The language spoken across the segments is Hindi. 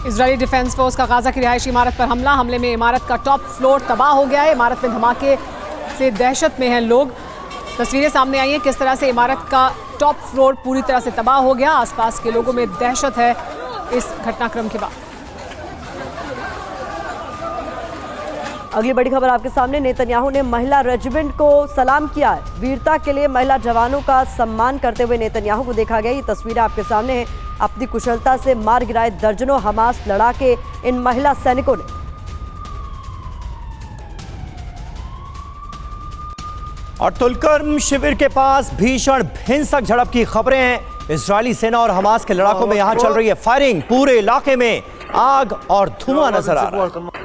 इजरायली डिफेंस फोर्स का गाजा की रिहायशी इमारत पर हमले में इमारत का टॉप फ्लोर तबाह हो गया है। इमारत में धमाके से दहशत में हैं लोग। तस्वीरें सामने आई हैं किस तरह से इमारत का टॉप फ्लोर पूरी तरह से तबाह हो गया। आसपास के लोगों में दहशत है इस घटनाक्रम के बाद। अगली बड़ी खबर आपके सामने। नेतन्याहू ने महिला रेजिमेंट को सलाम किया है। वीरता के लिए महिला जवानों का सम्मान करते हुए नेतन्याहू को देखा गया। ये तस्वीरें आपके सामने हैं। अपनी कुशलता से मार गिराए दर्जनों हमास लड़ाके इन महिला सैनिकों ने। और तुलकर्म शिविर के पास भीषण हिंसक झड़प की खबरें हैं। इजरायली सेना और हमास के लड़ाकों में यहां चल रही है फायरिंग। पूरे इलाके में आग और धुआं नजर आ रहा है।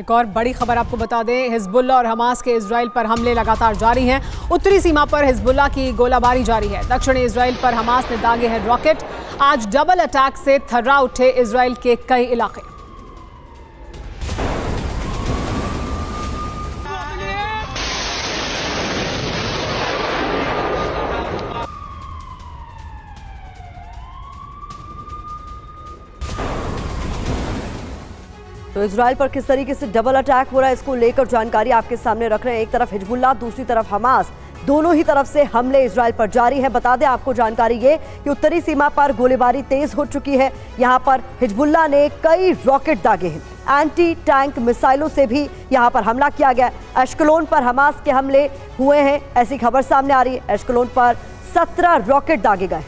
एक और बड़ी खबर आपको बता दें, हिजबुल्लाह और हमास के इजराइल पर हमले लगातार जारी हैं। उत्तरी सीमा पर हिजबुल्लाह की गोलाबारी जारी है। दक्षिणी इजराइल पर हमास ने दागे हैं रॉकेट। आज डबल अटैक से थर्रा उठे इजराइल के कई इलाके। तो इजराइल पर किस तरीके से डबल अटैक हो रहा है, इसको लेकर जानकारी आपके सामने रख रहे हैं। एक तरफ हिजबुल्लाह, दूसरी तरफ हमास, दोनों ही तरफ से हमले इजराइल पर जारी हैं। बता दें आपको जानकारी ये कि उत्तरी सीमा पर गोलीबारी तेज हो चुकी है। यहां पर हिजबुल्लाह ने कई रॉकेट दागे हैं। एंटी टैंक मिसाइलों से भी यहां पर हमला किया गया। एश्कलोन पर हमास के हमले हुए हैं, ऐसी खबर सामने आ रही है। एश्कलोन पर 17 रॉकेट दागे गए।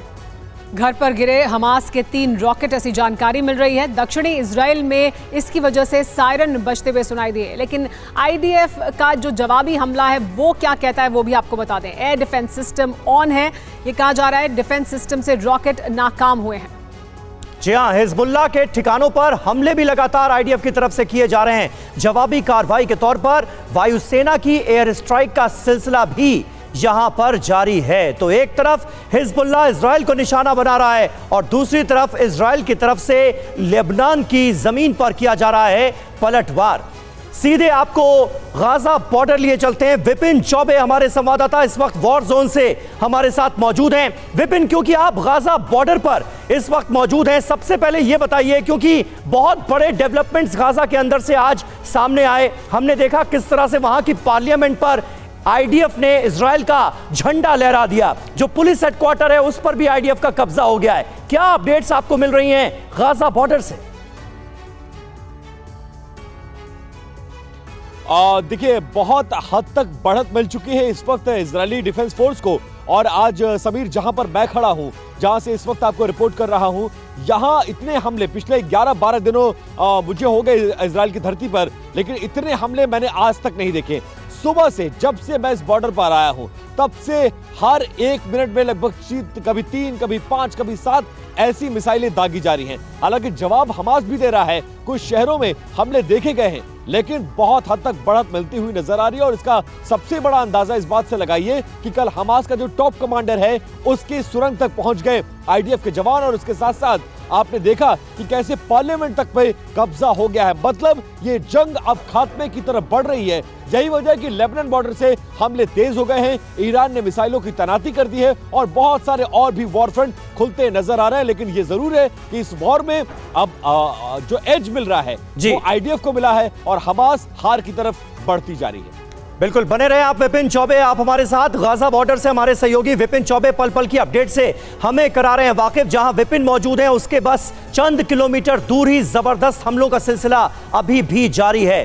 घर पर गिरे हमास के 3 रॉकेट, ऐसी जानकारी मिल रही है। दक्षिणी इजराइल में इसकी वजह से सायरन बजते हुए सुनाई दिए। लेकिन आईडीएफ का जो जवाबी हमला है वो क्या कहता है वो भी आपको बता दें। एयर डिफेंस सिस्टम ऑन है। ये कहा जा रहा है डिफेंस सिस्टम से रॉकेट नाकाम हुए हैं। जी हां, हिजबुल्लाह के ठिकानों पर हमले भी लगातार आईडीएफ की तरफ से किए जा रहे हैं। जवाबी कार्रवाई के तौर पर वायुसेना की एयर स्ट्राइक का सिलसिला भी यहां पर जारी है। तो एक तरफ हिजबुल्लाह इजराइल को निशाना बना रहा है और दूसरी तरफ इजराइल की तरफ से लेबनान की जमीन पर किया जा रहा है पलटवार। सीधे आपको गाजा बॉर्डर लिए चलते हैं। विपिन चौबे हमारे संवाददाता इस वक्त वॉर जोन से हमारे साथ मौजूद हैं। विपिन, क्योंकि आप गाजा बॉर्डर पर इस वक्त मौजूद हैं, सबसे पहले यह बताइए, क्योंकि बहुत बड़े डेवलपमेंट्स गाजा के अंदर से आज सामने आए। हमने देखा किस तरह से वहां की पार्लियामेंट पर आईडीएफ ने इजराइल का झंडा लहरा दिया। जो पुलिस हेडक्वार्टर है उस पर भी आईडीएफ का कब्जा हो गया है। क्या अपडेट्स आपको मिल रही हैं गाजा बॉर्डर से? देखिए, बहुत हद तक बढ़त मिल चुकी है इस वक्त इजरायली डिफेंस फोर्स को। और आज समीर, जहां पर मैं खड़ा हूं, जहां से इस वक्त आपको रिपोर्ट कर रहा हूं, यहां इतने हमले पिछले 11-12 दिनों मुझे हो गए इजराइल की धरती पर, लेकिन इतने हमले मैंने आज तक नहीं देखे। सुबह से, जब से मैं इस बॉर्डर पर आया हूं, तब से हर 1 मिनट में लगभग कभी 3, कभी 5, कभी 7 ऐसी मिसाइलें दागी जा रही हैं। हालांकि जवाब हमास भी दे रहा है। कुछ शहरों में हमले देखे गए हैं, लेकिन बहुत हद तक बढ़त मिलती हुई नजर आ रही है। और इसका सबसे बड़ा अंदाजा इस बात से लगाइए कि कल हमास का जो टॉप कमांडर है उसकी सुरंग तक पहुंच गए आईडीएफ के जवान। और उसके साथ साथ आपने देखा कि कैसे पार्लियामेंट तक पे कब्जा हो गया है। मतलब ये जंग अब खात्मे की तरफ बढ़ रही है। यही वजह है कि लेबनान बॉर्डर से हमले तेज हो गए हैं। ईरान ने मिसाइलों की तैनाती कर दी है और बहुत सारे और भी वॉर फ्रंट खुलते नजर आ रहे हैं। लेकिन ये जरूर है कि इस वॉर में अब जो एज मिल रहा है वो आईडीएफ को मिला है और हमास हार की तरफ बढ़ती जा रही है। बिल्कुल बने रहे आप विपिन चौबे, आप हमारे साथ गाजा बॉर्डर से हमारे सहयोगी विपिन चौबे पल पल की अपडेट से हमें करा रहे हैं वाकिफ। जहां विपिन मौजूद हैं उसके बस चंद किलोमीटर दूर ही जबरदस्त हमलों का सिलसिला अभी भी जारी है।